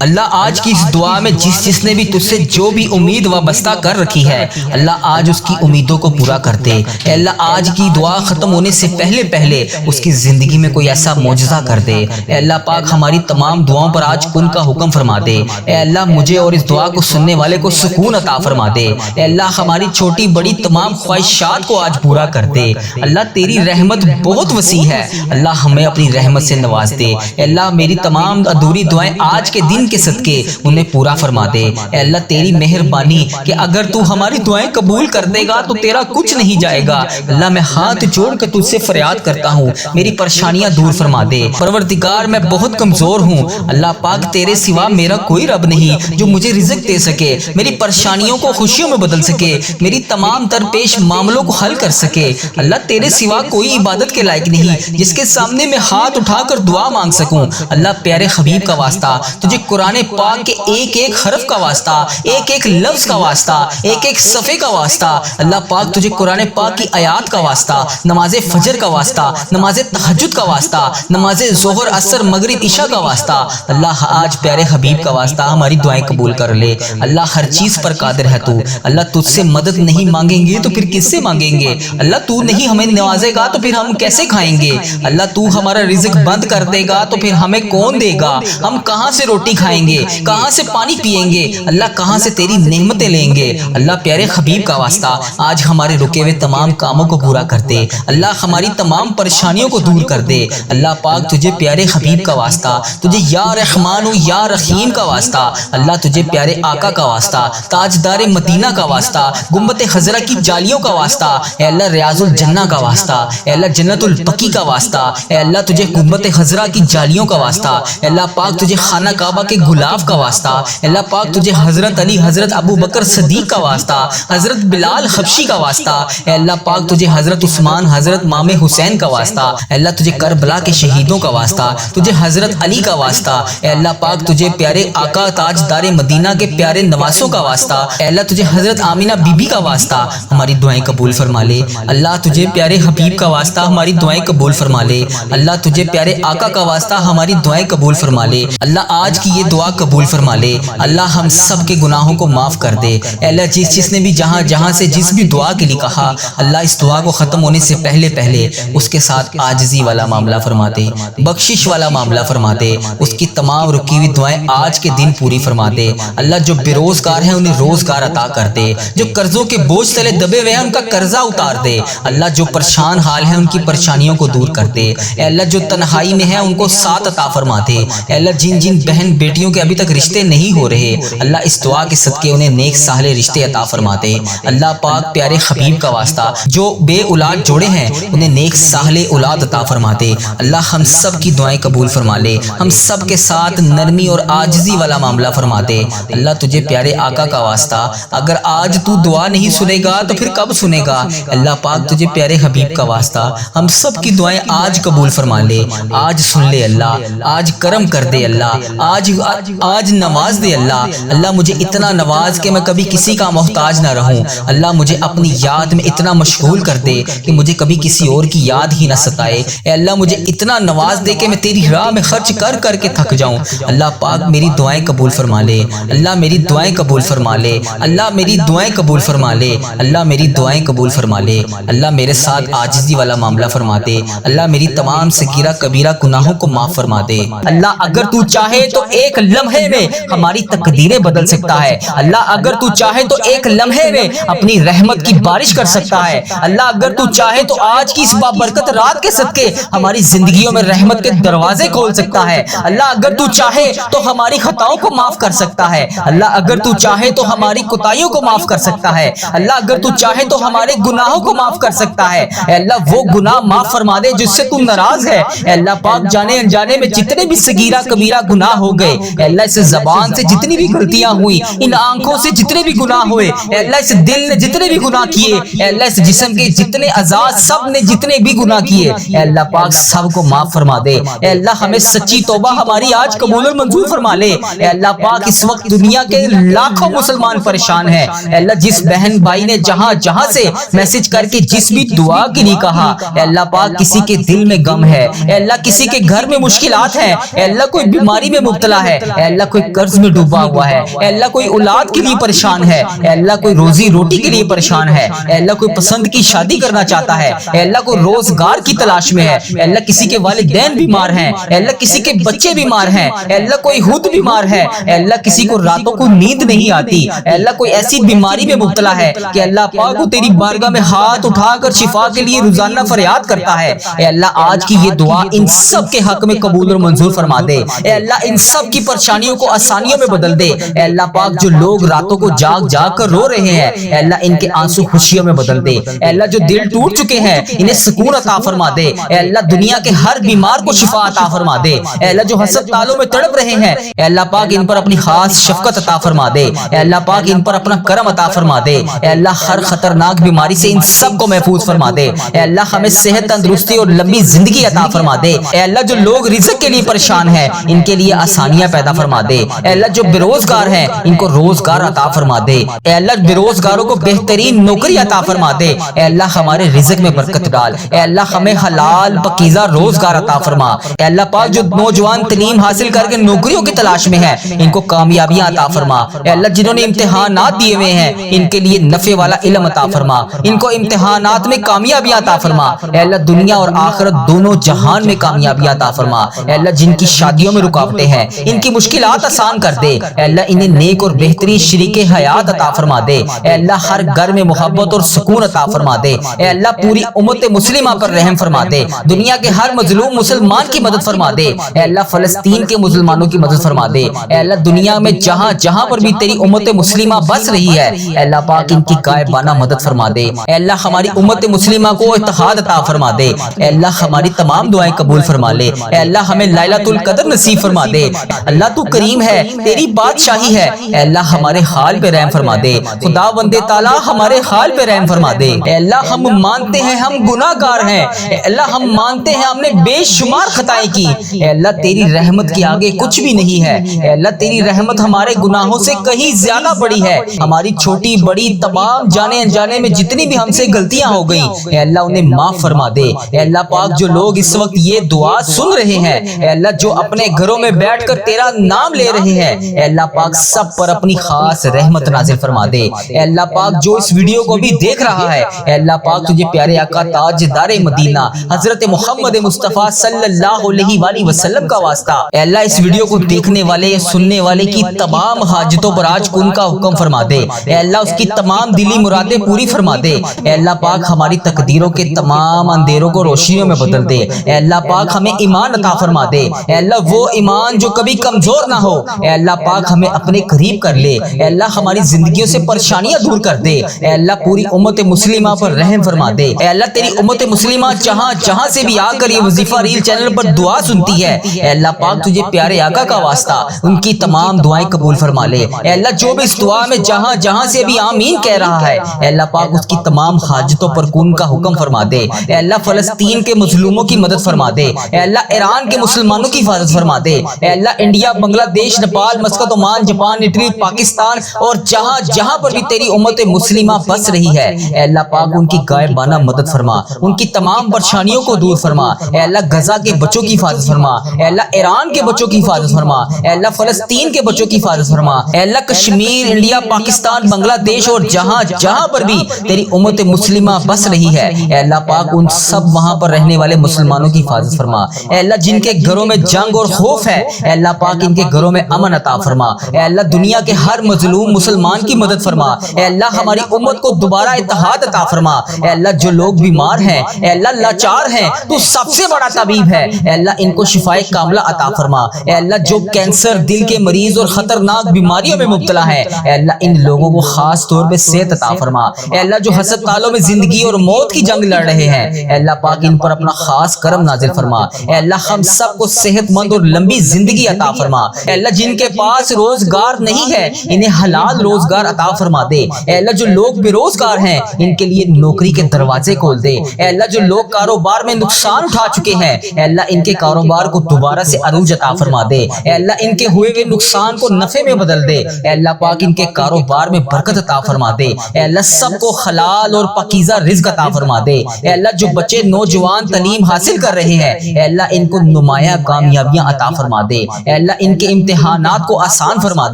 اللہ آج کی اس دعا میں جس نے بھی تجھ سے جو بھی امید وابستہ کر رکھی ہے، اللہ آج اس کی امیدوں کو پورا کر دے۔ اے اللہ آج کی دعا ختم ہونے سے پہلے اس کی زندگی میں کوئی ایسا معجزہ کر دے۔ اے اللہ پاک ہماری تمام دعاؤں پر آج کن کا حکم فرما دے۔ اے اللہ مجھے اور اس دعا کو سننے والے کو سکون عطا فرما دے۔ اے اللہ ہماری چھوٹی بڑی تمام خواہشات کو آج پورا کر دے۔ اللہ تیری رحمت بہت وسیع ہے، اللہ ہمیں اپنی رحمت سے نواز دے۔ اے اللہ میری تمام ادھوری دعائیں آج کے دن کے صدقے انہیں پورا فرما دے۔ اے اللہ تیری مہربانی کہ اگر تو ہماری دعائیں قبول کر دے گا تو تیرا کچھ نہیں جائے گا۔ اللہ میں ہاتھ جوڑ کر تجھ سے فریاد کرتا ہوں، میری پریشانیاں دور فرما دے۔ پروردگار میں بہت کمزور ہوں، اللہ پاک تیرے سوا میرا کوئی رب نہیں جو مجھے رزق دے سکے، میری پریشانیوں کو خوشیوں میں بدل سکے، میری تمام درپیش معاملوں کو حل کر سکے۔ اللہ تیرے سوا کوئی عبادت کے لائق نہیں جس کے سامنے میں ہاتھ اٹھا کر دعا مانگ سکوں۔ اللہ پیارے حبیب کا واسطہ، تجھے قرآن پاک کے ایک ایک حرف کا واسطہ، ایک ایک لفظ کا واسطہ، ایک ایک صفحے کا واسطہ، اللہ پاک تجھے قرآن پاک کی آیات کا واسطہ، نماز فجر کا واسطہ، نماز تہجد کا واسطہ، نماز ظہر عصر مغرب عشاء کا واسطہ، اللہ آج پیارے حبیب کا واسطہ ہماری دعائیں قبول کر لے۔ اللہ ہر چیز پر قادر ہے تو، اللہ تجھ سے مدد نہیں مانگیں گے تو پھر کس سے مانگیں گے؟ اللہ تو نہیں ہمیں نوازے گا تو پھر ہم کیسے کھائیں گے؟ اللہ تو ہمارا رزق بند کر دے گا تو پھر ہمیں کون دے گا؟ ہم کہاں سے روٹی کھائیں گے؟ کہاں سے پانی پیئیں گے؟ اللہ کہاں سے تیری نعمتیں لیں گے؟ اللہ پیارے حبیب کا واسطہ آج ہمارے رکے ہوئے تمام کاموں کو پورا کر دے۔ اللہ ہماری تمام پریشانیوں کو دور کر دے۔ اللہ پاک تجھے پیارے حبیب کا واسطہ، تجھے یا رحمان و یا رحیم کا واسطہ، اللہ تجھے پیارے آقا کا واسطہ، تاجدار مدینہ کا واسطہ، گنبد خضرا کی جالیوں کا واسطہ، اے اللہ ریاض الجنہ کا واسطہ، اے اللہ جنت البقیع کا واسطہ، اے اللہ تجھے گنبد خضرا کی جالیوں کا واسطہ، اے اللہ پاک تجھے خانہ کعبہ کے غلاف کا واسطہ، اللہ پاک تجھے حضرت علی، حضرت ابو بکر صدیق کا واسطہ، حضرت بلال حبشی کا واسطہ، اے اللہ پاک تجھے حضرت عثمان، حضرت امام حسین کا واسطہ، اے اللہ تجھے کربلا کے شہیدوں کا واسطہ، تجھے حضرت علی کا واسطہ، اے اللہ پاک تجھے پیارے آقا تاجدار مدینہ کے پیارے نواسوں کا واسطہ، اے اللہ تجھے حضرت آمینہ بی بی کا واسطہ، ہماری دعائیں قبول فرما لے۔ اللہ تجھے پیارے حبیب کا واسطہ ہماری دعائیں قبول فرما لے۔ اللہ تجھے پیارے آقا کا واسطہ ہماری دعائیں قبول فرما لے۔ اللہ آج کی یہ دعا قبول فرما لے۔ اللہ ہم سب کے گناہوں کو معاف کر دے۔ اے اللہ جس نے بھی جہاں سے جس بھی دعا کے لیے کہا، اللہ اس دعا کو ختم ہونے سے پہلے اس کے ساتھ عاجزی والا معاملہ فرما دے، بخشش والا معاملہ فرما دے، اس کی تمام رکی ہوئی دعائیں آج کے دن پوری فرما دے۔ اللہ جو بے روزگار ہیں انہیں روزگار عطا کر دے، جو قرضوں کے بوجھ تلے دبے ہوئے ہیں ان کا قرضہ اتار دے۔ اللہ جو پریشان حال ہیں ان کی پریشانیوں کو دور کر دے۔ اے اللہ جو تنہائی میں ہیں ان کو ساتھ عطا فرما دے۔ اے اللہ جن بہن بیٹیوں کے ابھی تک رشتے نہیں ہو رہے، اللہ اس دعا کے صدقے انہیں نیک صالح رشتے عطا فرما دے۔ اللہ پاک پیارے حبیب کا واسطہ جو بے اولاد جوڑے ہیں انہیں نیک صالح اولاد عطا فرما دے۔ اللہ ہم سب کی دعائیں قبول فرما لے، ہم سب کے ساتھ نرمی اور عاجزی والا معاملہ فرما دے۔ اللہ تجھے پیارے آقا کا واسطہ اگر آج تو دعا نہیں سنے گا تو پھر کب سنے گا؟ اللہ پاک تجھے پیارے حبیب کا واسطہ ہم سب کی دعائیں آج قبول فرما لے۔ آج سن لے اللہ، آج کرم کر دے اللہ، آج نواز دے اللہ۔ اللہ مجھے اتنا نواز کہ میں کبھی کسی کا محتاج نہ رہوں۔ اللہ مجھے اپنی یاد میں اتنا مشغول کر دے کہ مجھے کبھی کسی اور کی یاد ہی نہ ستائے۔ اے اللہ مجھے اتنا نواز دے کہ میں تیری راہ میں خرچ کر کے تھک جاؤں۔ اللہ پاک میری دعائیں قبول فرما لے۔ اللہ میری دعائیں قبول فرما لے۔ اللہ میری دعائیں قبول فرما لے۔ اللہ میری دعائیں قبول فرما لے۔ اللہ میرے ساتھ عاجزی والا معاملہ فرما دے۔ اللہ میری تمام صغیرہ کبیرہ گناہوں کو معاف فرما دے۔ اللہ اگر تو چاہے تو ایک لمحے میں ہماری تقدیریں بدل سکتا ہے۔ اللہ اگر تو چاہے تو ایک لمحے میں اپنی رحمت کی بارش کر سکتا ہے۔ اللہ اگر تو چاہے تو آج کی اس بابرکت رات کے صدقے ہماری زندگیوں میں رحمت کے دروازے کھول سکتا ہے۔ اللہ اگر تو چاہے تو ہماری خطاؤں کو معاف کر سکتا ہے۔ اللہ اگر تو چاہے تو ہماری کوتاہیوں کو معاف کر سکتا ہے۔ اللہ اگر تو چاہے تو ہمارے گناہوں کو معاف کر سکتا ہے۔ اے اللہ وہ گناہ معاف فرما دے جس سے تو ناراض ہے۔ اے اللہ پاک جانے انجانے میں جتنے بھی صغیرہ کبیرہ گناہ ہو گئے، اے اللہ اس زبان سے جتنی بھی غلطیاں ہوئی، ان آنکھوں سے جتنے بھی گناہ ہوئے، اے اللہ اس دل نے جتنے بھی گناہ کیے، اے اللہ اس جسم کے جتنے اعضاء سب نے جتنے بھی گناہ کیے، اے اللہ پاک سب کو معاف فرما دے۔ اے اللہ ہمیں سچی توبہ ہماری آج قبول اور منظور فرما لے۔ اے اللہ پاک اس وقت دنیا کے لاکھوں مسلمان پریشان ہیں، اے اللہ جس بہن بھائی نے جہاں سے میسج کر کے جس بھی دعا کے لیے کہا، اے اللہ پاک کسی کے دل میں غم ہے، اے اللہ کسی کے گھر میں مشکلات ہیں، اے اللہ کوئی بیماری میں مبتلا ہے، اے اللہ کوئی قرض میں ڈوبا ہوا ہے، اے اللہ کوئی اولاد کے لیے پریشان ہے، اے اللہ کوئی روزی روٹی کے لیے پریشان ہے، اے اللہ کوئی پسند کی شادی کرنا چاہتا ہے، اے اللہ کوئی روزگار کی تلاش میں ہے، اے اللہ کسی کے والدین بیمار ہیں، اے اللہ کسی کے بچے بیمار ہیں، اے اللہ کوئی خود بیمار ہے، اے اللہ کسی کو راتوں کو نیند نہیں آتی، اے اللہ کوئی ایسی بیماری میں مبتلا ہے کہ اللہ پاک وہ تیری بارگاہ میں ہاتھ اٹھا کر شفا کے لیے روزانہ فریاد کرتا ہے، اے اللہ آج کی یہ دعا ان سب کے حق میں قبول اور منظور فرما دے، اے اللہ ان سب کی پریشانیوں کو آسانیوں میں بدل دے، اے اللہ پاک جو لوگ راتوں کو جاگ جاگ کر رو رہے ہیں، اے اللہ ان کے آنسو خوشیوں میں بدل دے، اے اللہ جو دل ٹوٹ چکے ہیں انہیں سکون عطا فرما دے، اے اللہ دنیا کے ہر بیمار کو شفا عطا فرما دے، اے اللہ جو حسد تالوں میں تڑپ رہے ہیں، اے اللہ پاک ان پر اپنی خاص شفقت عطا فرما دے، اے اللہ پاک ان پر اپنا کرم عطا فرما دے، اے اللہ ہر خطرناک بیماری سے ان سب کو محفوظ فرما دے، اے اللہ ہمیں صحت تندرستی اور لمبی زندگی عطا فرما دے، اے اللہ جو لوگ رزق کے لیے پریشان ہیں ان کے لیے آسانیاں پیدا فرما دے، اے اللہ جو بے روزگار ہیں ان کو روزگار عطا فرما دے، اے اللہ بے روزگاروں کو بہترین نوکری عطا فرما دے، اے اللہ ہمارے رزق میں برکت ڈال، اے اللہ ہمیں حلال پاکیزہ روزگار عطا فرما، اے اللہ پاک جو نوجوان تعلیم حاصل کر کے نوکریوں کی تلاش میں ہیں ان کو کامیابیاں عطا فرما، اے اللہ جنہوں نے امتحانات دیے ہوئے ہیں ان کے لیے نفع والا علم عطا فرما، ان کو امتحانات میں کامیابیاں عطا فرما، اے اللہ دنیا اور آخرت دونوں جہان میں کامیابیاں عطا فرما، اے اللہ جن کی شادیوں میں رکاوٹیں ہیں ان کی مشکلات آسان کر دے، اے اللہ انہیں نیک اور بہترین شریک حیات عطا فرما دے، اے اللہ ہر گھر میں محبت اور سکون عطا فرما دے، اے اللہ پوری امت مسلمہ پر رحم فرما دے، دنیا کے ہر مظلوم مسلمان کی مدد فرما دے، اے اللہ فلسطین کے مسلمانوں کی مدد فرما دے، اے اللہ دنیا میں جہاں جہاں پر بھی تیری امت مسلمہ بس رہی ہے اے اللہ پاک ان کی غائبانہ مدد فرما دے، اے اللہ ہماری امت مسلمہ کو اتحاد عطا فرما دے، اے اللہ ہماری تمام دعائیں قبول فرما لے، اے اللہ ہمیں لیلۃ القدر نصیب فرما دے، اللہ تو کریم ہے تیری بادشاہی ہے، اے اللہ ہمارے حال پہ رحم فرما دے، خدا بندے تعالیٰ ہمارے حال پہ رحم فرما دے، اے اللہ ہم مانتے ہیں ہم گناہ گار ہیں، اے اللہ ہم مانتے ہیں ہم نے بے شمار خطائیں کی، اے اللہ تیری رحمت کے آگے کچھ بھی نہیں ہے، اے اللہ تیری رحمت ہمارے گناہوں سے کہیں زیادہ بڑی ہے، ہماری چھوٹی بڑی تمام جانے انجانے میں جتنی بھی ہم سے غلطیاں ہو گئیں اے اللہ انہیں معاف فرما دے، اے اللہ پاک جو لوگ اس وقت یہ دعا سن رہے ہیں اے اللہ جو اپنے گھروں میں بیٹھ کر تیرا نام لے رہے ہیں اے اللہ پاک سب پر اپنی خاص رحمت نازل فرما دے، اے اللہ پاک جو اس ویڈیو کو بھی دیکھ رہا ہے اے اللہ پاک تجھے پیارے آقا تاجدار مدینہ حضرت محمد مصطفیٰ صلی اللہ علیہ وآلہ وسلم کا واسطہ اے اللہ اس ویڈیو کو دیکھنے والے سننے والے کی تمام حاجتوں پر آج کن کا حکم فرما دے، اے اللہ اس کی تمام دلی مرادیں پوری فرما دے، اے اللہ پاک ہماری تقدیروں کے تمام اندھیروں کو روشنیوں میں بدل دے، اے اللہ پاک ہمیں ایمان عطا فرما دے، اے اللہ وہ ایمان جو کبھی کمزور نہ ہو اے اللہ پاک ہمیں اپنے قریب کر لے، اے اللہ ہماری زندگیوں سے پریشانیاں دور کر دے، اے اللہ پوری امت مسلمہ پر رحم فرما دے، اے اللہ تیری امت مسلمہ جہاں جہاں سے بھی آ کر یہ وظیفہ ریل چینل پر دعا سنتی ہے اے اللہ پاک تجھے پیارے آقا کا واسطہ ان کی تمام دعائیں قبول فرما لے، اے اللہ جو بھی اس دعا میں جہاں جہاں سے بھی آمین کہہ رہا ہے اے اللہ پاک اس کی تمام حاجتوں پر کن کا حکم فرما دے، اے اللہ فلسطین کے مظلوموں کی مدد فرما دے، اے اللہ ایران کے مسلمانوں کی حفاظت فرما دے، اے اللہ انڈیا بنگلہ دیش Nepal Muscat Oman Japan Italy Pakistan اور جہاں جہاں پر بھی تیری امت مسلمہ بس رہی ہے اے اللہ پاک ان کی غائبانہ مدد فرما، ان کی تمام پریشانیوں کو دور فرما، اے اللہ غزہ کے بچوں کی حفاظت فرما، اے اللہ ایران کے بچوں کی حفاظت فرما، اے اللہ فلسطین کے بچوں کی حفاظت فرما، اے اللہ کشمیر انڈیا پاکستان بنگلہ دیش اور جہاں جہاں پر بھی تیری امت مسلمہ بس رہی ہے اے اللہ پاک ان سب وہاں پر رہنے والے مسلمانوں کی حفاظت فرما، اے اللہ جن کے گھروں میں جنگ اور خوف ہے اے اللہ پاک ان کے گھروں میں امن عطا فرما، اے اللہ دنیا کے ہر مظلوم مسلمان کی مدد فرما، اے اللہ ہماری امت کو دوبارہ اتحاد عطا فرما، اے اللہ جو لوگ بیمار ہیں اے اللہ لاچار ہیں تو سب سے بڑا طبیب ہے اے اللہ ان کو شفائے کاملہ عطا فرما، اے اللہ جو کینسر دل کے مریض اور خطرناک بیماریوں میں مبتلا ہے اے اللہ ان لوگوں کو خاص طور پہ صحت عطا فرما، اے اللہ جو حسد تالوں میں زندگی اور موت کی جنگ لڑ رہے ہیں اے اللہ پاک ان پر اپنا خاص کرم نازل فرما، اے اللہ ہم سب کو صحت مند اور لمبی زندگی عطا فرما، اے اللہ جن کے پاس روزگار نہیں ہے انہیں حلال روزگار عطا فرما دے، اے اللہ جو لوگ بے روزگار ہیں ان کے لیے نوکری کے دروازے کھول دے، اے اللہ جو لوگ کاروبار میں نقصان اٹھا چکے ہیں اے اللہ ان کے کاروبار کو دوبارہ سے عروج عطا فرما دے، اے اللہ ان کے ہوئے ہوئے نقصان کو نفع میں بدل دے، اے اللہ پاک ان کے کاروبار میں برکت عطا فرما دے، اے اللہ سب کو حلال اور پاکیزہ رزق عطا فرما دے، اے اللہ جو بچے نوجوان تعلیم حاصل کر رہے ہیں اے اللہ ان کو نمایاں کامیابیاں عطا فرما دے، اے اے اللہ ان کے امتحانات کو آسان فرما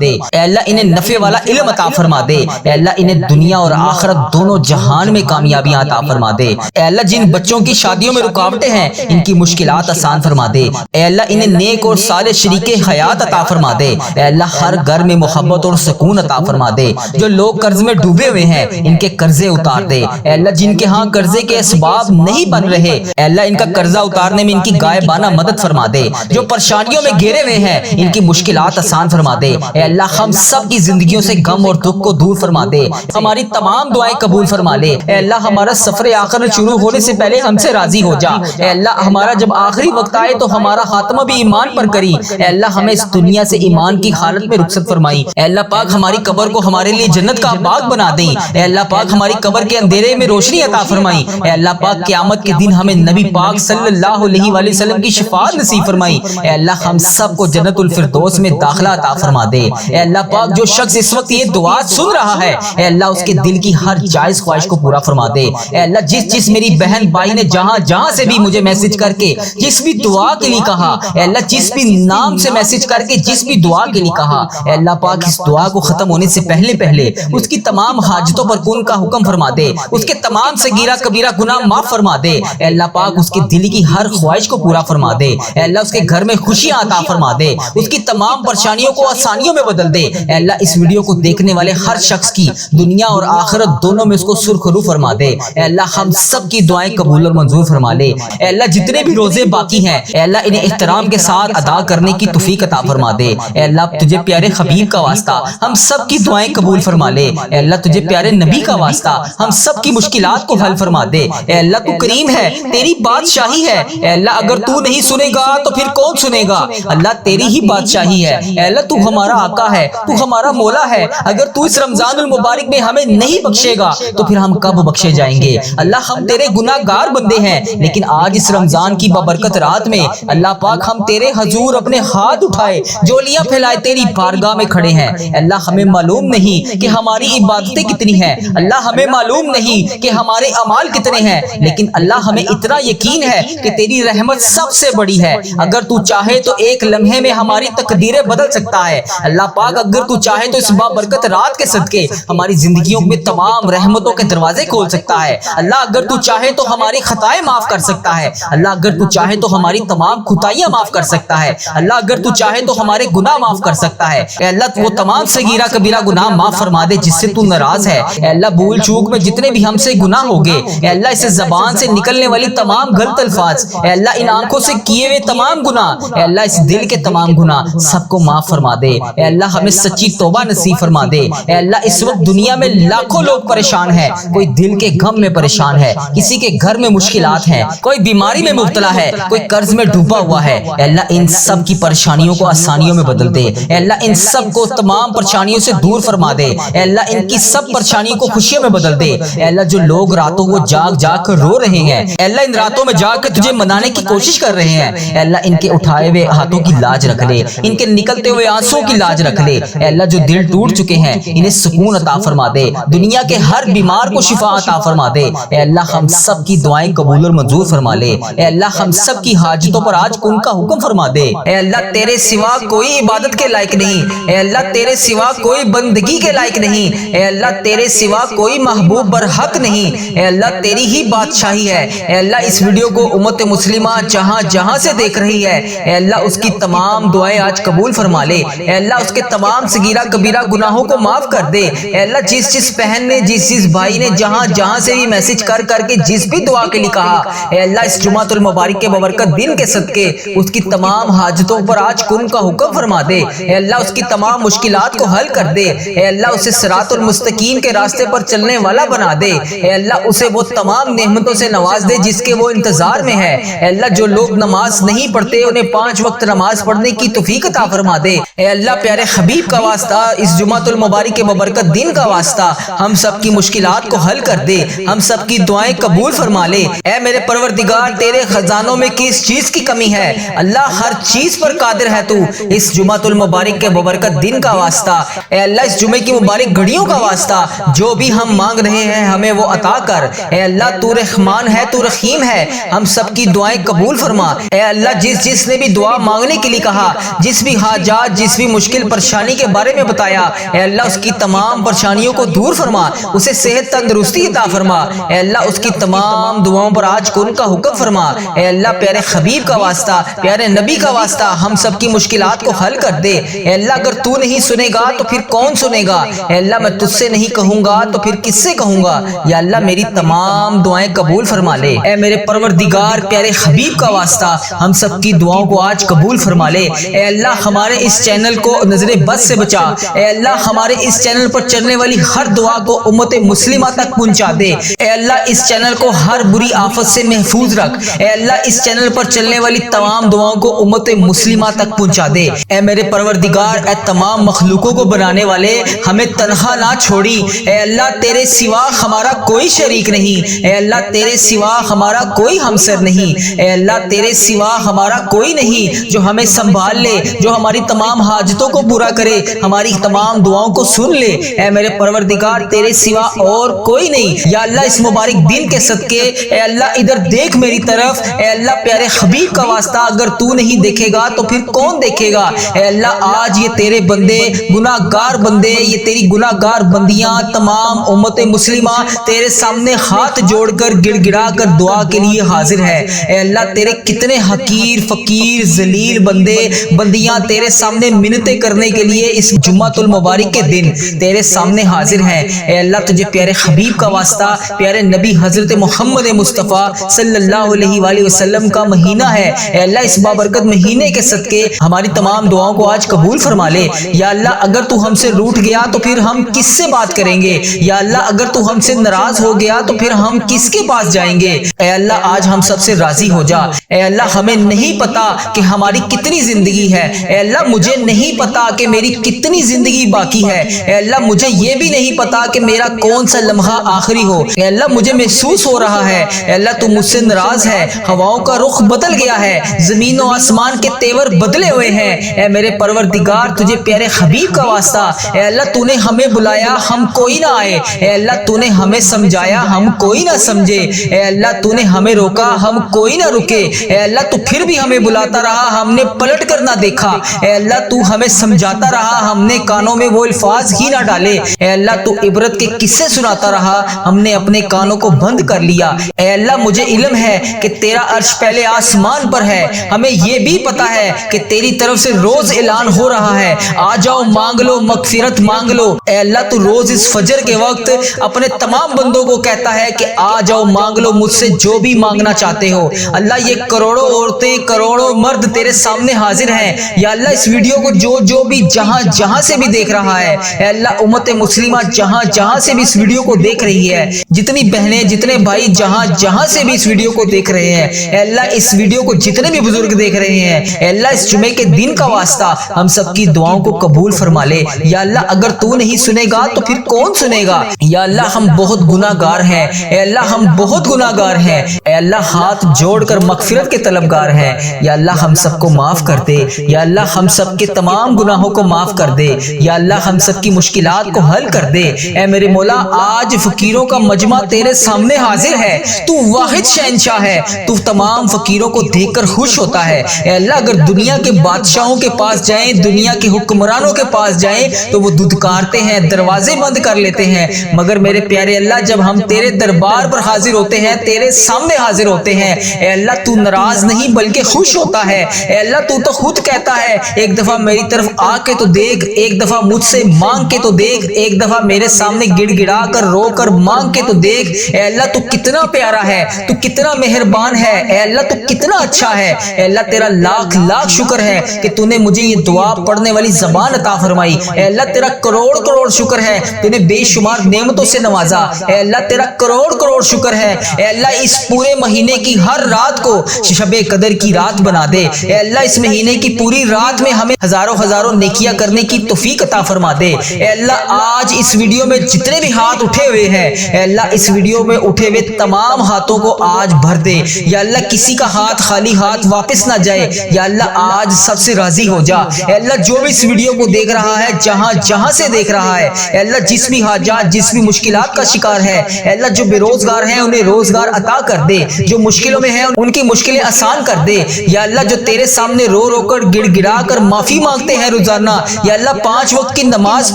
دے، اے اللہ انہیں نفع والا علم عطا فرما دے، اے اللہ انہیں دنیا اور آخرت دونوں جہان میں کامیابیاں عطا فرما دے، اے اللہ جن بچوں کی شادیوں میں رکاوٹیں ہیں ان کی مشکلات آسان فرما دے، اے اللہ انہیں نیک اور صالح شریک حیات عطا فرما دے، اے اللہ ہر گھر میں محبت اور سکون عطا فرما دے، جو لوگ قرض میں ڈوبے ہوئے ہیں ان کے قرضے اتار دے، اے اللہ جن کے ہاں قرضے کے اسباب نہیں بن رہے اے اللہ ان کا قرضہ اتارنے میں ان کی غائبانہ مدد فرما دے، جو پریشانیوں میں گھرے ہوئے ہیں ان کی مشکلات آسان فرما دے، اے اللہ ہم سب کی زندگیوں سے غم اور دکھ کو دور فرما دے، ہماری تمام دعائیں قبول فرما لے، اے اللہ ہمارا سفر آخرت شروع ہونے سے پہلے ہم سے راضی ہو جا، اے اللہ ہمارا جب آخری وقت آئے تو ہمارا خاتمہ بھی ایمان پر کری، اے اللہ ہمیں اس دنیا سے ایمان کی حالت میں رخصت فرمائی، اے اللہ پاک ہماری قبر کو ہمارے لیے جنت کا باغ بنا دیں، اے اللہ پاک ہماری قبر کے اندھیرے میں روشنی عطا فرمائی، اے اللہ پاک قیامت کے دن ہمیں نبی پاک صلی اللہ علیہ وآلہ وسلم کی شفاعت نصیب فرمائی، اے اللہ ہم سب کو جنت الفردوس میں داخلہ عطا فرما دے، اے اللہ پاک جو شخص اس وقت یہ دعا سن رہا ہے اے اللہ اس کے دل کی ہر جائز خواہش کو پورا فرما دے، اے اللہ جس میری بہن بھائی نے جہاں سے بھی مجھے میسج کر کے جس بھی دعا کے لیے کہا اے اللہ جس بھی نام سے میسج کر کے جس بھی دعا کے لیے کہا اے اللہ پاک اس دعا کو ختم ہونے سے پہلے اس کی تمام حاجتوں پر کن کا حکم فرما دے، اس کے تمام صغیرہ کبیرہ گناہ معاف فرما دے، اے اللہ پاک اس کے دل کی ہر خواہش کو پورا فرما دے، اے اللہ اس کے گھر میں خوشیاں عطا فرما دے، اس کی تمام پریشانیوں کو آسانیوں میں بدل دے، اے اللہ اس ویڈیو کو دیکھنے والے ہر شخص کی دنیا اور آخرت دونوں میں اس کو سرخرو فرما دے، اے اللہ ہم سب کی دعائیں قبول اور منظور فرما لے، اے اللہ جتنے بھی روزے باقی ہیں اے اللہ انہیں احترام کے ساتھ ادا کرنے کی توفیق عطا فرما دے، اے اللہ تجھے پیارے حبیب کا واسطہ ہم سب کی دعائیں قبول فرما لے، اے اللہ تجھے پیارے نبی کا واسطہ ہم سب کی مشکلات کو حل فرما دے، اے اللہ تو کریم ہے، تیری بادشاہی ہے، اے اللہ اگر تو نہیں سنے گا تو پھر کون سنے گا، اللہ تیری ہی بادشاہی ہے، اے اللہ تو ہمارا آقا ہے، تو ہمارا مولا ہے، اگر تو اس رمضان المبارک میں ہمیں نہیں بخشے گا تو پھر ہم کب بخشے جائیں گے، اللہ ہم تیرے گناہ گار بندے ہیں، لیکن آج اس رمضان کی بابرکت رات میں اللہ پاک ہم تیرے حضور اپنے ہاتھ اٹھائے جولیاں پھیلائے تیری بارگاہ میں کھڑے ہیں، اللہ ہمیں معلوم نہیں کہ ہماری عبادتیں کتنی ہیں، اللہ ہمیں معلوم نہیں کہ ہمارے اعمال کتنے ہیں، لیکن اللہ ہمیں اتنا یقین ہے کہ تیری رحمت سب سے بڑی ہے، اگر تو چاہے تو ایک لمحے میں ہماری تقدیریں بدل سکتا ہے، اللہ پاک اگر تو چاہے تو اس بابرکت رات کے صدقے ہماری زندگیوں میں تمام رحمتوں کے دروازے کھول سکتا ہے، اللہ اگر تو چاہے تو ہماری خطائیں معاف کر سکتا ہے، اللہ اگر تو چاہے تو ہماری تمام خطائیاں معاف کر سکتا ہے، اللہ اگر تو چاہے تو ہمارے گناہ معاف کر سکتا ہے، اے اللہ وہ تمام صغیرہ کبیرہ گناہ معاف فرما دے جس سے تو ناراض ہے، اے اللہ بھول چوک میں جتنے بھی ہم سے گناہ ہوگے اے اللہ اس زبان سے نکلنے والی تمام غلط الفاظ اے اللہ ان آنکھوں سے کیے ہوئے تمام گناہ اے اللہ اس دل کے تمام گناہ سب کو معاف فرما دے، اے اللہ ہمیں سچی توبہ نصیب فرما دے، اے اللہ اس وقت دنیا میں لاکھوں لوگ پریشان ہیں، کوئی دل کے غم میں پریشان ہے، کسی کے گھر میں مشکلات ہیں، کوئی بیماری میں مبتلا ہے، کوئی قرض میں ڈوبا ہوا ہے، اے اللہ ان سب کی پریشانیوں کو آسانیوں میں بدل دے، اے اللہ ان سب کو تمام پریشانیوں سے دور فرما دے، اے اللہ ان کی سب پریشانیوں کو خوشیوں میں بدل دے، اے اللہ جو لوگ راتوں کو جاگ کر رو رہے ہیں اے اللہ ان راتوں میں جاگ کر تجھے منانے کی کوشش کر رہے ہیں، اے اللہ ان کے اٹھائے ہوئے ہاتھوں کی لاج رکھ لے، ان کے نکلتے ہوئے آنسوں کی لاج رکھ لے، اے اللہ جو دل ٹوٹ چکے ہیں انہیں سکون عطا فرما دے، دنیا کے ہر بیمار کو شفا عطا فرما دے، اے اللہ ہم سب کی دعائیں قبول اور منظور فرما لے، اے اللہ ہم سب کی حاجتوں پر آج کن کا حکم فرما دے، اے اللہ تیرے سوا کوئی عبادت کے لائق نہیں، اے اللہ تیرے سوا کوئی بندگی کے لائق نہیں، اے اللہ تیرے سوا کوئی محبوب برحق نہیں، اے اللہ تیری ہی بادشاہی ہے، اے اللہ اس ویڈیو کو امت مسلمہ جہاں سے دیکھ رہی ہے اے اللہ اس کی تمام دعائیں آج قبول فرما لے، اے اللہ اس کے تمام صغیرہ کبیرہ گناہوں کو معاف کر دے، اے اللہ جس بہن نے جس بھائی نے جہاں سے بھی میسج کر کے جس بھی دعا کے لیے کہا اے اللہ اس جمعۃ المبارک کے بابرکت دن کے صدقے اس کی تمام حاجتوں پر آج کن کا حکم فرما دے، اے اللہ اس کی تمام مشکلات کو حل کر دے، اے اللہ اسے صراط المستقیم کے راستے پر چلنے والا بنا دے، اے اللہ اسے وہ تمام نعمتوں سے نواز دے جس کے وہ انتظار میں ہے، اے اللہ جو لوگ نماز نہیں پڑھتے انہیں 5 وقت نماز پڑھنے کی توفیق عطا فرما دے، اے اللہ پیارے حبیب کا واسطہ اس جمعۃ المبارک کے بابرکت دن کا واسطہ ہم سب کی مشکلات کو حل کر دے، ہم سب کی دعائیں قبول فرما لے، اے میرے پروردگار تیرے خزانوں میں کس چیز کی کمی ہے، اللہ ہر چیز پر قادر ہے تو، اس جمعۃ المبارک کے بابرکت دن کا واسطہ اے اللہ اس جمعے کی مبارک گھڑیوں کا واسطہ جو بھی ہم مانگ رہے ہیں ہمیں وہ عطا کر، اے اللہ تو رحمان ہے تو رحیم ہے، ہم سب کی دعائیں قبول فرما، اے اللہ جس نے بھی دعا مانگنے کے لیے کہا، جس بھی حاجات، جس بھی مشکل پریشانی کے بارے میں بتایا، اے اللہ اس کی تمام پریشانیوں کو دور فرما، اسے صحت تندرستی عطا فرما، اے اللہ اس کی تمام دعاؤں پر آج کن کا حکم فرما، اے اللہ پیارے حبیب کا واسطہ، پیارے نبی کا واسطہ ہم سب کی مشکلات کو حل کر دے، اے اللہ اگر تو نہیں سنے گا تو پھر کون سنے گا، اے اللہ میں تجھ سے نہیں کہوں گا تو پھر کس سے کہوں گا، یا اللہ میری تمام دعائیں قبول فرما لے، اے میرے پروردگار پیارے حبیب کا واسطہ ہم سب کی دعاؤں کو آج قبول فرما لے، اے اللہ ہمارے اس چینل کو نظر بد سے بچا، اے اللہ ہمارے اس چینل پر چلنے والی ہر دعا کو امت مسلمہ تک پہنچا دے، اے اللہ اس چینل کو ہر بری آفت سے محفوظ رکھ، اے اللہ اس چینل پر چلنے والی تمام دعاؤں کو امت مسلمہ تک پہنچا دے، اے میرے پروردگار اے تمام مخلوقوں کو بنانے والے ہمیں تنہا نہ چھوڑی، اے اللہ تیرے سوا ہمارا کوئی شریک نہیں، اے اللہ تیرے سوا ہمارا کوئی ہمسر نہیں، اے اللہ تیرے سوا ہمارا کوئی نہیں جو ہمیں سنبھال لے، جو ہماری تمام حاجتوں کو پورا کرے، ہماری تمام دعاؤں کو سن لے، اے میرے پروردگار تیرے سوا اور کوئی نہیں، یا اللہ اس مبارک دن کے صدقے اے اللہ ادھر دیکھ میری طرف، اے اللہ پیارے حبیب کا واسطہ اگر تو نہیں دیکھے گا تو پھر کون دیکھے گا، اے اللہ آج یہ تیرے بندے گناہگار بندے، یہ تیری گناہگار بندیاں تمام امت مسلمہ تیرے سامنے ہاتھ جوڑ کر گڑ گڑا کر دعا کے لیے حاضر ہے، اے اللہ تیرے کتنے حقیر فقیر ذلیل بندے بندیاں تیرے سامنے منتیں کرنے کے لیے اس جمعۃ المبارک کے دن تیرے سامنے حاضر ہیں، اے اللہ تجھے پیارے حبیب کا واسطہ، پیارے نبی حضرت محمد مصطفیٰ صلی اللہ علیہ وآلہ وسلم کا مہینہ ہے، اے اللہ اس بابرکت مہینے کے صدقے ہماری تمام دعاؤں کو آج قبول فرما لے، یا اللہ اگر تو ہم سے روٹھ گیا تو پھر ہم کس سے بات کریں گے، یا اللہ اگر تو ہم سے ناراض ہو گیا تو پھر ہم کس کے پاس جائیں گے، اے اللہ آج ہم سب سے راضی ہو جا، اے اللہ ہمیں نہیں پتا کہ ہماری کتنی زندگی ہے، اے اللہ مجھے نہیں پتا کہ میری کتنی زندگی باقی ہے، اے اللہ مجھے یہ بھی نہیں پتا کہ میرا کون سا لمحہ آخری ہو، اے اللہ مجھے محسوس ہو رہا ہے اے اللہ تو مجھ سے ناراض ہے، ہواؤں کا رخ بدل گیا ہے، زمین و آسمان کے تیور بدلے ہوئے ہیں، اے میرے پروردگار تجھے پیارے حبیب کا واسطہ، اے اللہ تو نے ہمیں بلایا ہم کوئی نہ آئے، اے اللہ تو نے ہمیں سمجھایا ہم کوئی نہ سمجھے، اے اللہ تو نے ہمیں روکا ہم کوئی نہ رکے، اے اللہ تو پھر بھی ہمیں بلاتا رہا ہم نے پلٹ کر نہ دیکھا، اے اللہ تو ہمیں سمجھاتا رہا ہم نے کانوں میں وہ الفاظ ہی نہ ڈالے، اے اللہ تو عبرت کے قصے سناتا رہا ہم نے اپنے کانوں کو بند کر لیا، اے اللہ مجھے علم ہے کہ تیرا عرش پہلے آسمان پر ہے، ہمیں یہ بھی پتا ہے کہ تیری طرف سے روز اعلان ہو رہا ہے آ جاؤ مانگ لو مغفرت مانگ لو، اے اللہ تو روز اس فجر کے وقت اپنے تمام بندوں کو کہتا ہے کہ آ جاؤ مانگ لو مجھ سے جو بھی مانگنا چاہتے ہو، اللہ یہ کروڑوں عورتیں کروڑوں مرد تیرے سامنے حاضر ہیں، یا اللہ اس ویڈیو کو جو بھی جہاں سے بھی دیکھ رہا ہے، اے اللہ امت مسلمہ جہاں سے بھی اس ویڈیو کو دیکھ رہی ہے، جتنی بہنیں جتنے بھائی جہاں سے بھی اس ویڈیو کو دیکھ رہے ہیں، اے اللہ اس ویڈیو کو جتنے بھی بزرگ دیکھ رہے ہیں، اے اللہ اس جمعے کے دن کا واسطہ ہم سب کی دعاؤں کو قبول فرما لے، یا اللہ اگر تو نہیں سنے گا تو پھر کون سنے گا، یا اللہ ہم بہت گناہگار ہیں، اے اللہ ہم بہت گناہگار ہیں، اے اللہ ہاتھ جوڑ کر مغفرت کے طلبگار ہیں، یا اللہ ہم سب کو معاف کر دے، یا اللہ ہم سب کے تمام گناہوں کو معاف کر دے، یا اللہ ہم سب کی مشکلات کو حل کر دے، اے میرے مولا آج فقیروں کا مجمع تیرے سامنے حاضر ہے، تو واحد شہنشاہ ہے، تو تمام فقیروں کو دیکھ کر خوش ہوتا ہے، اے اللہ اگر دنیا کے بادشاہوں کے پاس جائیں دنیا کے حکمرانوں کے پاس جائیں تو وہ دھتکارتے ہیں دروازے بند کر لیتے ہیں، مگر میرے پیارے اللہ جب ہم تیرے دربار پر حاضر ہوتے ہیں تیرے سامنے حاضر ہوتے ہیں، اے اللہ تو ناراض نہیں بلکہ خوش ہوتا ہے، اے اللہ تو خود کہتا ہے ایک دفعہ میری طرف آ کے تو دیکھ، ایک دفعہ مجھ سے مانگ کے تو دیکھ، ایک دفعہ میرے سامنے گڑ گڑا کر رو کر مانگ کے تو دیکھ، اے اللہ تو کتنا پیارا ہے، تو کتنا مہربان ہے، اے اللہ تو کتنا اچھا ہے، اے اللہ تیرا لاکھ لاکھ شکر ہے کہ تو نے مجھے یہ دعا پڑھنے والی زبان عطا فرمائی، اے اللہ تیرا کروڑ کروڑ شکر ہے تو نے بے شمار نعمتوں سے نوازا، اے اللہ تیرا کروڑ کروڑ شکر ہے، اے اللہ اس پورے مہینے کی ہر رات کو شب قدر کی رات بنا دے، اے اللہ اس مہینے کی پوری رات میں ہمیں ہزاروں نیکیاں کرنے کی توفیق عطا فرما دے، اے اللہ آج اس ویڈیو میں جتنے بھی ہاتھ اٹھے ہوئے ہیں اے اللہ اس ویڈیو میں اٹھے ہوئے تمام ہاتھوں کو آج بھر دے، یا اللہ کسی کا ہاتھ خالی ہاتھ واپس نہ جائے، یا اللہ آج سب سے راضی ہو جا، اے اللہ جو بھی اس ویڈیو کو دیکھ رہا ہے جہاں سے دیکھ رہا ہے، اے اللہ جس بھی حاجات جس بھی مشکلات کا شکار ہے، اے اللہ جو بے روزگار ہیں انہیں روزگار عطا کر دے، جو مشکلوں میں ہیں ان کی مشکلیں آسان کر دے، یا اللہ جو تیرے سامنے رو رو کر گڑ گڑا کر معافی مانگتے ہیں روزانہ. یا اللہ 5 وقت کی نماز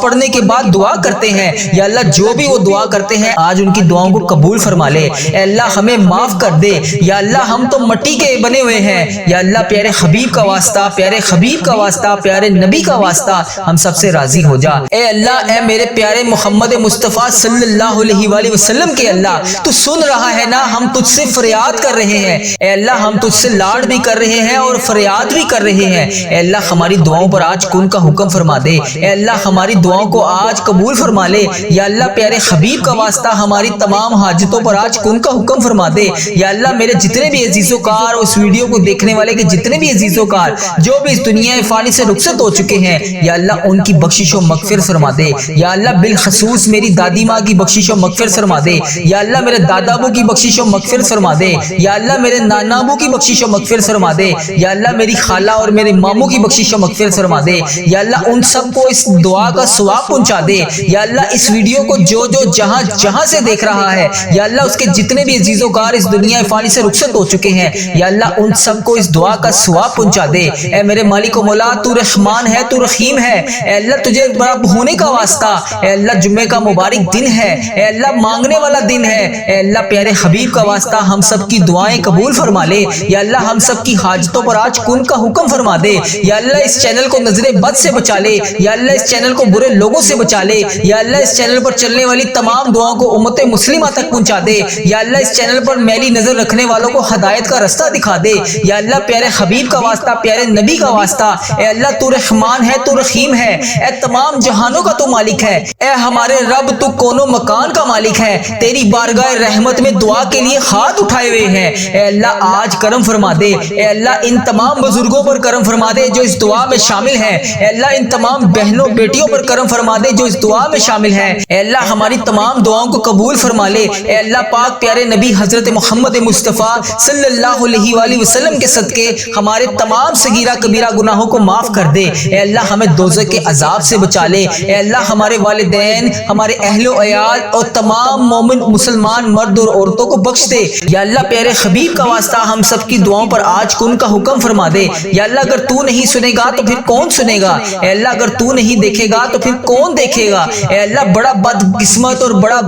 پڑھنے کے بعد دعا کرتے ہیں. یا اللہ جو بھی وہ دعا کرتے ہیں آج ان کی دعاؤں کو قبول فرما لے. اے اللہ ہمیں معاف کر دے. یا اللہ ہم تو مٹی کے بنے ہوئے ہیں. یا اللہ پیارے حبیب کا واسطہ، پیارے حبیب کا واسطہ، پیارے نبی کا واسطہ ہم سب سے راضی ہو جا. اے اللہ، اے میرے پیارے محمد مصطفیٰ صلی اللہ علیہ وآلہ وسلم کے اللہ، تو سن رہا ہے نا، ہم تجھ سے فریاد کر رہے ہیں. اے اللہ ہم تجھ سے لاڑ بھی کر رہے ہیں اور فریاد بھی کر رہے ہیں. اے اللہ ہماری دعاؤں پر آج کن کا حکم فرما دے. اے اللہ ہماری دعاؤں کو آج قبول فرما لے. یا اللہ پیارے حبیب کا واسطہ ہماری تمام حاجتوں پر آج کن کا حکم فرما دے. یا اللہ میرے جتنے بھی عزیز و کار، اس ویڈیو کو دیکھنے والے کے جتنے بھی عزیز و کار جو بھی اس دنیا فانی سے رخصت ہو چکے ہیں، یا اللہ ان کی بخشش و مغفرت فرما دے. یا اللہ بالخصوص میری دادی ماں کی بخشش و مغفرت فرما دے. یا اللہ میرے دادا ابو کی بخشش و مغفرت فرما دے. یا اللہ میرے نانا ابو کی بخشش و مغفرت فرما دے. یا اللہ میری خالہ اور میرے ماموں کی بخشش و مغفرت فرما دے. یا اللہ ان سب کو اس دعا کا ثواب پہنچا دے. یا اللہ اس ویڈیو کو جو جہاں جہاں سے دیکھ رہا ہے، یا اللہ اس کے جتنے بھی عزیز و کار اس دنیا فانی سے رخصت ہو چکے ہیں، یا اللہ ان سب کو اس دعا کا ثواب پہنچا دے. اے میرے مالک و مولا، تو رحمان ہے، تو رحیم ہے. اے اللہ تجھے بڑا ہونے کا واسطہ. اے اللہ جمعے کا مبارک دن ہے. اے اللہ مانگنے والا دن ہے. اے اللہ پیارے حبیب کا واسطہ ہم سب کی دعائیں قبول فرما لے. یا اللہ ہم سب کی حاجتوں پر آج کن کا حکم فرما دے. یا اللہ اس چینل کو نظر بد سے بچا لے. یا اللہ اس چینل کو برے لوگوں سے بچا لے. یا اللہ اس چینل پر چلنے والی تمام دعاؤں کو امت مسلمہ تک پہنچا دے. یا اللہ اس چینل پر میلی نظر رکھنے والوں کو ہدایت کا رستہ دکھا دے. یا اللہ پیارے حبیب کا واسطہ، پیارے نبی کا واسطہ، اے اللہ تو رحمان ہے، تو رحیم ہے. اے تمام جہانوں کا تو مالک ہے. اے ہمارے رب تو کونوں مکان کا مالک ہے. تیری بارگاہ رحمت میں دعا کے لیے ہاتھ اٹھائے ہوئے ہیں. اے اللہ آج کرم فرما دے. اے اللہ ان تمام بزرگوں پر کرم فرما دے جو اس دعا میں شامل ہیں. اے اللہ ان تمام بہنوں بیٹیوں پر کرم فرما دے جو اس دعا میں شامل ہیں. اے اللہ ہماری تمام دعاؤں کو قبول فرما لے. اے اللہ پاک پیارے نبی حضرت محمد مصطفیٰ صلی اللہ علیہ وآلہ وسلم کے صدقے ہمارے تمام صغیرہ کبیرہ گناہوں کو معاف کر دے. اے اللہ ہمیں دوزخ کے عذاب سے بچا لے. اے اللہ ہمارے والدین، ہمارے اہل و عیال اور تمام مومن مسلمان مرد اور عورتوں کو بخش دے. یا اللہ پیارے حبیب کا واسطہ ہم سب کی دعاؤں پر آج کن کا حکم فرما دے. یا اللہ اگر تو نہیں سنے گا تو پھر کون سنے گا؟ اے اللہ اگر تو نہیں دیکھے گا تو پھر کون دیکھے گا؟ اے اللہ بڑا بد قسمت اور بڑا